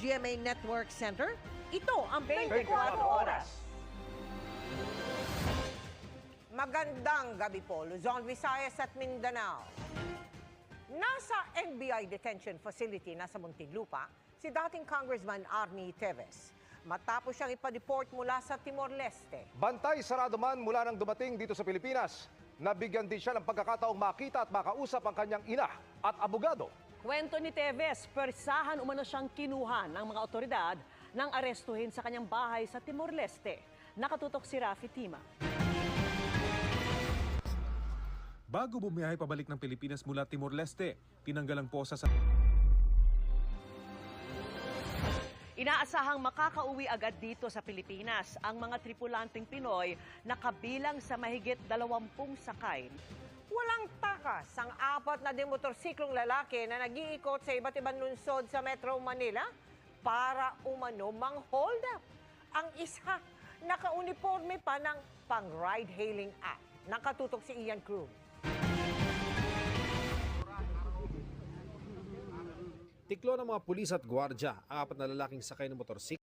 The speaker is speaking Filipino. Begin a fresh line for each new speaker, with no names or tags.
GMA Network Center, ito ang
24 oras.
Magandang gabi po, Luzon, Visayas at Mindanao. Nasa NBI Detention Facility na sa Muntinlupa, si dating Congressman Arnie Teves. Matapos siyang ipa-deport mula sa Timor-Leste.
Bantay sarado man mula nang dumating dito sa Pilipinas. Nabigyan din siya ng pagkakataong makita at makausap ang kanyang ina at abogado.
Kwento ni Teves, persahan umano siyang kinuha ng mga otoridad nang arestuhin sa kanyang bahay sa Timor-Leste. Nakatutok si Rafi Tima.
Bago bumiyahe pabalik ng Pilipinas mula Timor-Leste, tinanggal ang posa sa...
Inaasahang makakauwi agad dito sa Pilipinas ang mga tripulanteng Pinoy na kabilang sa mahigit 20 sakay.
Walang takas ang 4 na demotorsiklong lalaki na nag-iikot sa iba't ibang lungsod sa Metro Manila para umano mang-hold up. Ang isa, naka-uniforme pa ng pang-ride-hailing app. Nakatutok si Ian Cruz.
Tiklo ng mga pulis at gwardya ang 4 na lalaking sakay ng motorsiklo